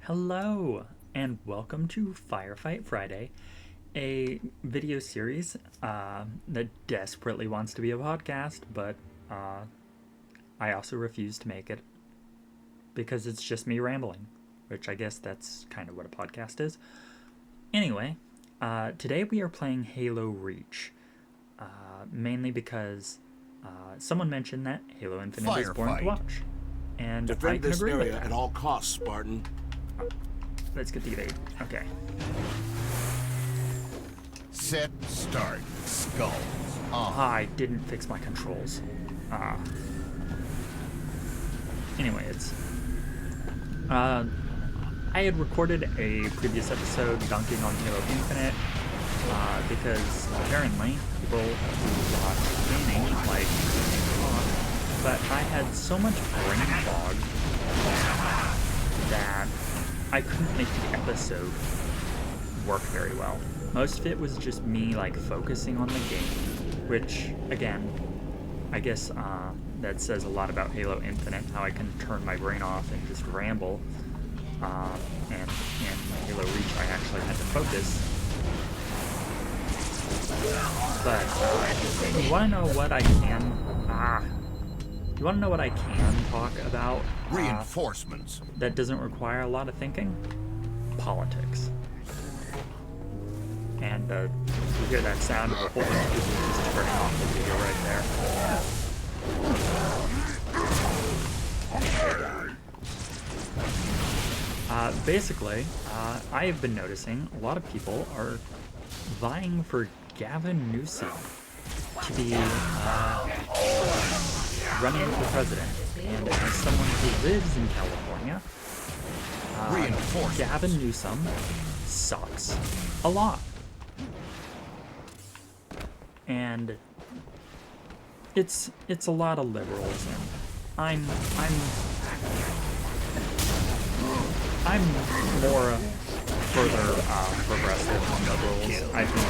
Hello, and welcome to Firefight Friday, a video series that desperately wants to be a podcast, but I also refuse to make it because it's just me rambling, which I guess that's kind of what a podcast is. Anyway, today we are playing Halo Reach, mainly because someone mentioned that Halo Infinite is boring to watch, and Defend I can this agree with area that. at all costs, Spartan. Let's get the evade. Okay. Set, start, skulls, on. I didn't fix my controls. Anyway, I had recorded a previous episode dunking on Halo Infinite, because apparently people who watch gaming like but I had so much brain fog that I couldn't make the episode work very well. Most of it was just me focusing on the game, which again, I guess that says a lot about Halo Infinite, how I can turn my brain off and just ramble. And in Halo Reach I actually had to focus. But you wanna know what I can You want to know what I can talk about? Reinforcements. That doesn't require a lot of thinking? Politics. And you hear that sound of a whole bunch of people just turning off the video right there. Basically, I have been noticing a lot of people are vying for Gavin Newsom to be running for president, and as someone who lives in California, Gavin Newsom sucks a lot, and it's a lot of liberals, and I'm more further progressive than liberals. I think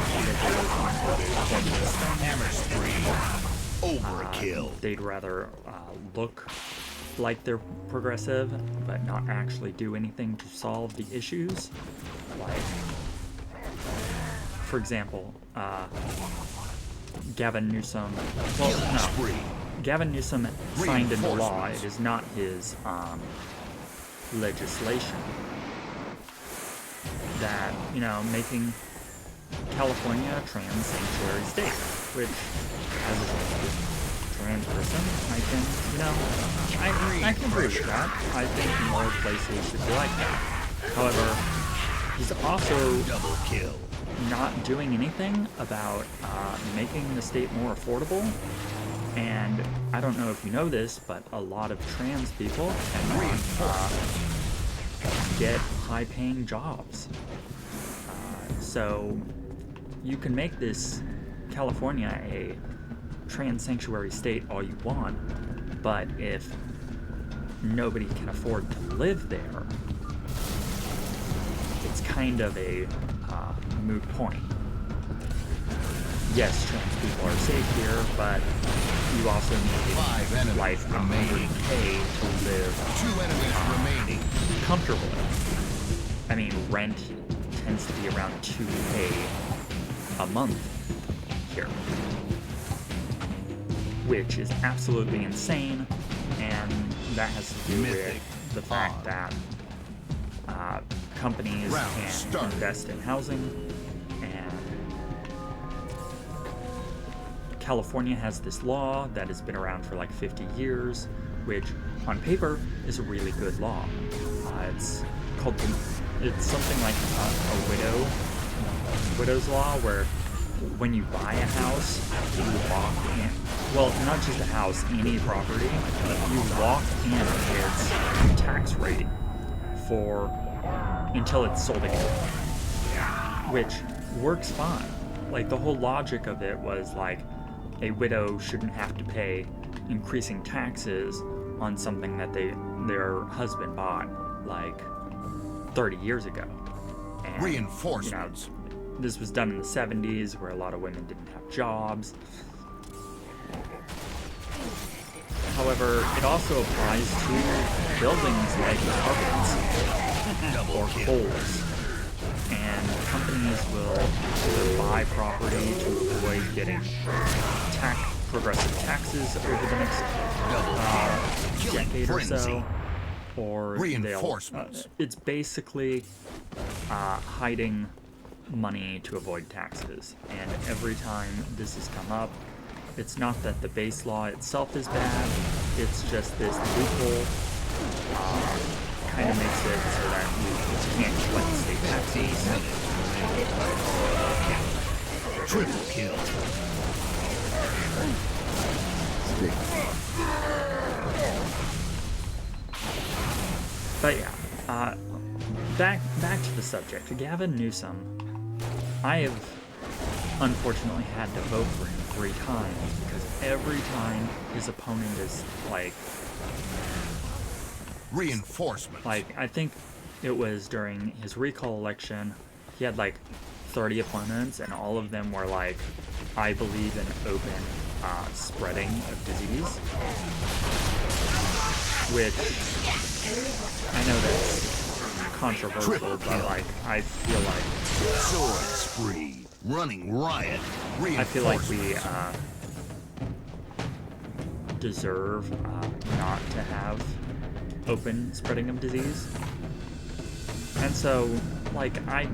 liberals Overkill. They'd rather look like they're progressive, but not actually do anything to solve the issues. Like, for example, Gavin Newsom. Well, no. Gavin Newsom signed into law. It is not his legislation that, making California a trans sanctuary state, which, as a trans person, I can agree with that. I think more places should be like that. However, he's also not doing anything about making the state more affordable. And I don't know if you know this, but a lot of trans people cannot get high-paying jobs. So you can make this California a trans sanctuary state all you want, but if nobody can afford to live there, it's kind of a moot point. Yes, trans people are safe here, but you also need like 100K to live comfortably. I mean, rent tends to be around 2K a month here, which is absolutely insane, and that has to do with the fact that companies can invest in housing, and California has this law that has been around for like 50 years, which on paper is a really good law. It's something like a widow's law, where when you buy a house, you lock in. Well, not just a house, any property. You lock in its tax rate until it's sold again, which works fine. Like, the whole logic of it was like a widow shouldn't have to pay increasing taxes on something that their husband bought like 30 years ago. And, Reinforcements. This was done in the 70s, where a lot of women didn't have jobs. However, it also applies to buildings like apartments. or holes. And companies will either buy property to avoid getting progressive taxes over the next decade or so, or Reinforcements. it's basically hiding money to avoid taxes. And every time this has come up, it's not that the base law itself is bad, it's just this loophole kind of makes it so that you can't collect state taxes. Triple kill. But yeah, back to the subject. Gavin Newsom, I have unfortunately had to vote for him 3 times because every time his opponent is like Reinforcements. I think it was during his recall election, he had like 30 opponents, and all of them were like, I believe in open spreading of disease, which I know that's controversial, but like I feel like Sword spree. Running riot. I feel like we deserve not to have open spreading of disease. And so, like, I've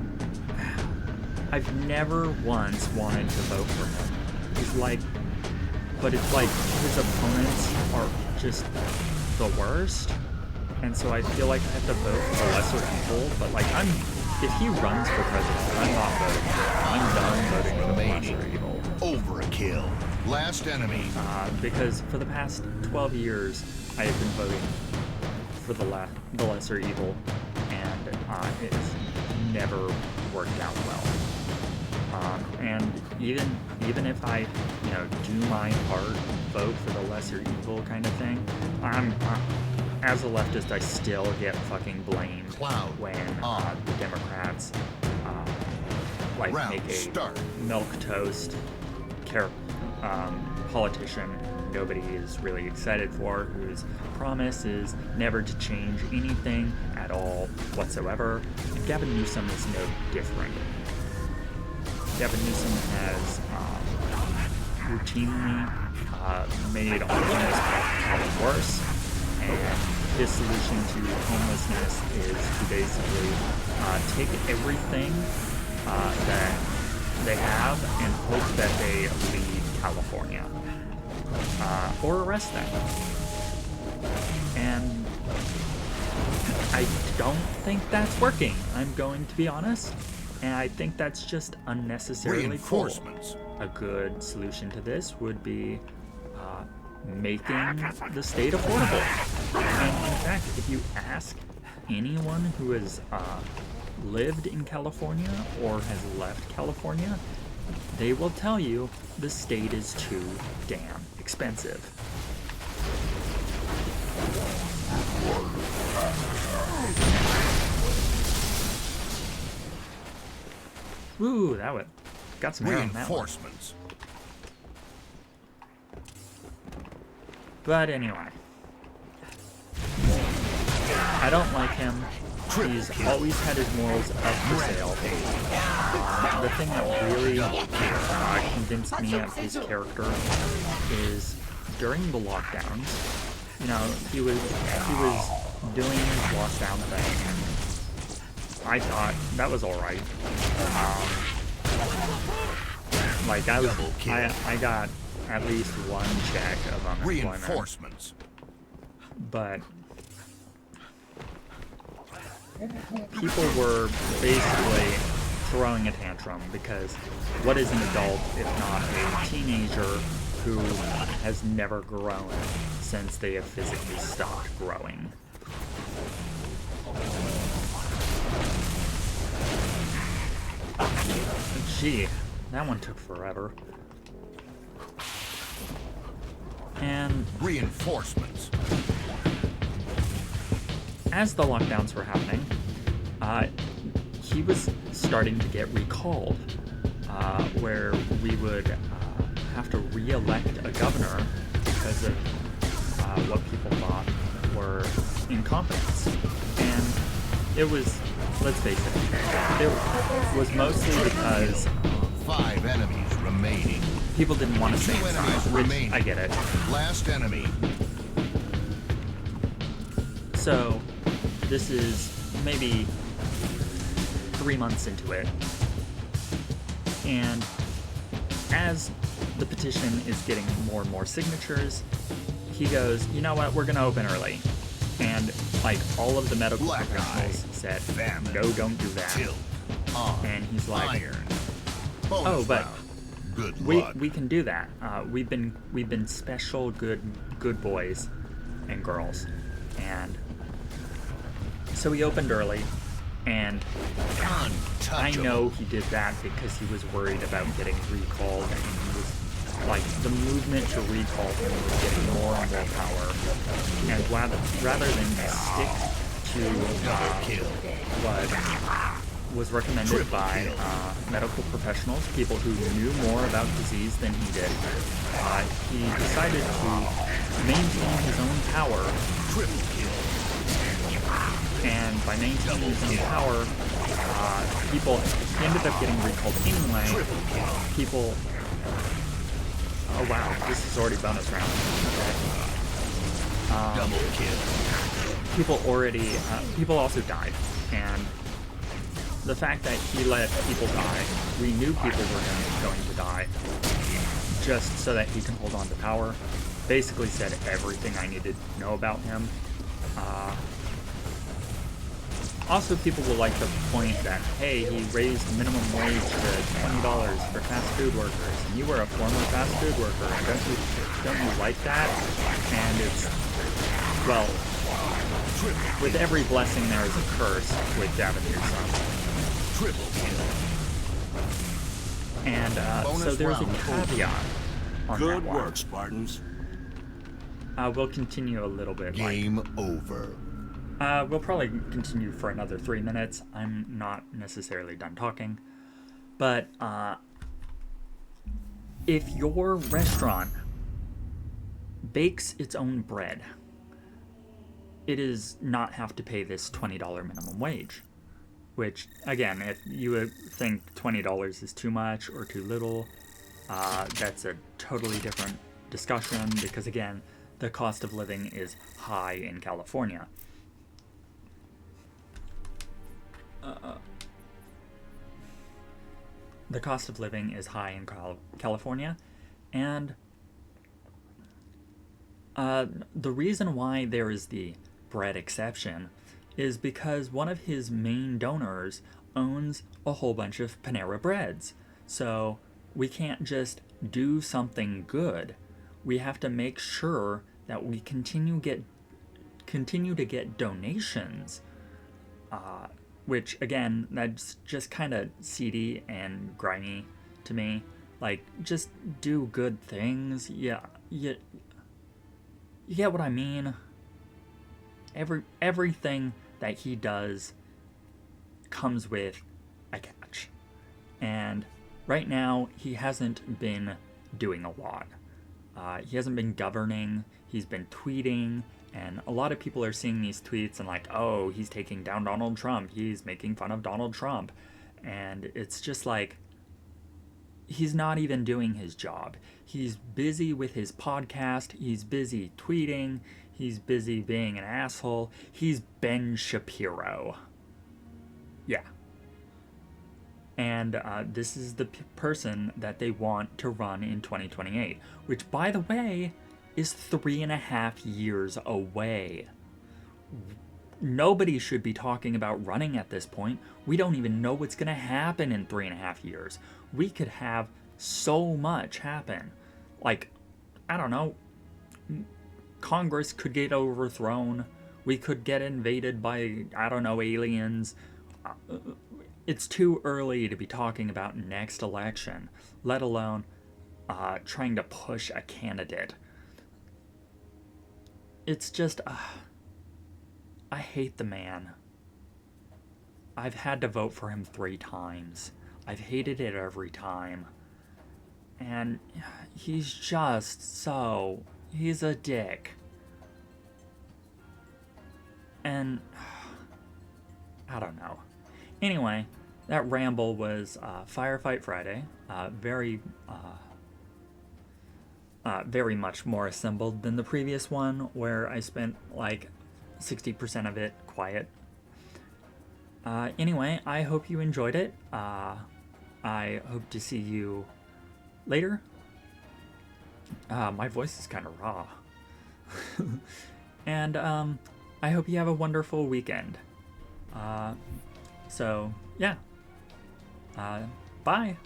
never once wanted to vote for him. He's like, but it's like his opponents are just the worst. And so I feel like I have to vote for the lesser evil, but like if he runs for president, I'm not voting for him. I'm done voting for the lesser evil. Overkill. Last enemy. Because for the past 12 years, I have been voting for the lesser evil, and it's never worked out well. And even if I, do my part, vote for the lesser evil kind of thing, as a leftist, I still get fucking blamed when the Democrats make a milk toast politician nobody is really excited for, whose promise is never to change anything at all whatsoever. Gavin Newsom is no different. Gavin Newsom has routinely made all this problem worse, and his solution to homelessness is to basically take everything that they have and hope that they leave California or arrest them. And I don't think that's working, I'm going to be honest, and I think that's just unnecessarily cool. A good solution to this would be making the state affordable. And in fact, if you ask anyone who has lived in California or has left California, they will tell you the state is too damn expensive. Ooh, that would got some air on that one. Reinforcements. But anyway, I don't like him. He's always had his morals up for sale. The thing that really convinced me of his character is during the lockdowns. He was doing his lockdown thing, and I thought that was all right. I got at least one check of unemployment. Reinforcements. But people were basically throwing a tantrum because what is an adult if not a teenager who has never grown since they have physically stopped growing? Gee, that one took forever. And reinforcements. As the lockdowns were happening, he was starting to get recalled, where we would have to re-elect a governor because of what people thought were incompetence. And it was, let's face it was mostly because 5 enemies remaining. people didn't want to 2 say enemies inside, which remaining. I get it. Last enemy. So, this is maybe 3 months into it. And as the petition is getting more and more signatures, he goes, you know what, we're going to open early. And, like, all of the medical Black professionals eye, said, famine, no, don't do that. Tilt. On. And he's like, Iron. oh, Bonus but round. Good we luck. can do that. We've been special good boys and girls. And so he opened early, and I Untouchable. know he did that because he was worried about getting recalled, and he was like, the movement to recall him was getting more and more power. And rather than stick to Double kill. what was recommended by medical professionals, people who knew more about disease than he did, he decided to maintain his own power. Triple kill. And by maintaining his own power, people, he ended up getting recalled anyway. Triple kill. People, oh wow, this is already bonus round. Okay. Double kill. People also died, and the fact that he let people die, we knew people were going to die, just so that he can hold on to power, basically said everything I needed to know about him. Also, people will like to point that, hey, he raised minimum wage to $20 for fast food workers, and you were a former fast food worker, and don't you like that? And it's, well, with every blessing there is a curse with Gavin Newsom. Triple kill. And so there's a caveat on Good that one. work, Spartans. We'll continue a little bit. Game over. We'll probably continue for another 3 minutes. I'm not necessarily done talking. But if your restaurant bakes its own bread, it does not have to pay this $20 minimum wage. Which, again, if you would think $20 is too much or too little, that's a totally different discussion because, again, the cost of living is high in California. The cost of living is high in California, and the reason why there is the bread exception is because one of his main donors owns a whole bunch of Panera Breads. So we can't just do something good. We have to make sure that we continue to get donations. Which, again, that's just kind of seedy and grimy to me. Like, just do good things. Yeah, you get what I mean? Everything that he does comes with a catch. And right now, he hasn't been doing a lot. He hasn't been governing. He's been tweeting. And a lot of people are seeing these tweets and like, oh, he's taking down Donald Trump. He's making fun of Donald Trump. And it's just like, he's not even doing his job. He's busy with his podcast. He's busy tweeting. He's busy being an asshole. He's Ben Shapiro. Yeah. And this is the person that they want to run in 2028. Which, by the way, is 3.5 years away. Nobody should be talking about running at this point. We don't even know what's going to happen in 3.5 years. We could have so much happen. Like, I don't know, Congress could get overthrown. We could get invaded by, I don't know, aliens. It's too early to be talking about next election, let alone trying to push a candidate. It's just, I hate the man. I've had to vote for him 3 times. I've hated it every time. And he's just so, he's a dick. And I don't know. Anyway, that ramble was Firefight Friday. Very much more assembled than the previous one, where I spent like 60% of it quiet. Anyway, I hope you enjoyed it. I hope to see you later. My voice is kind of raw. And I hope you have a wonderful weekend. So, yeah. Bye.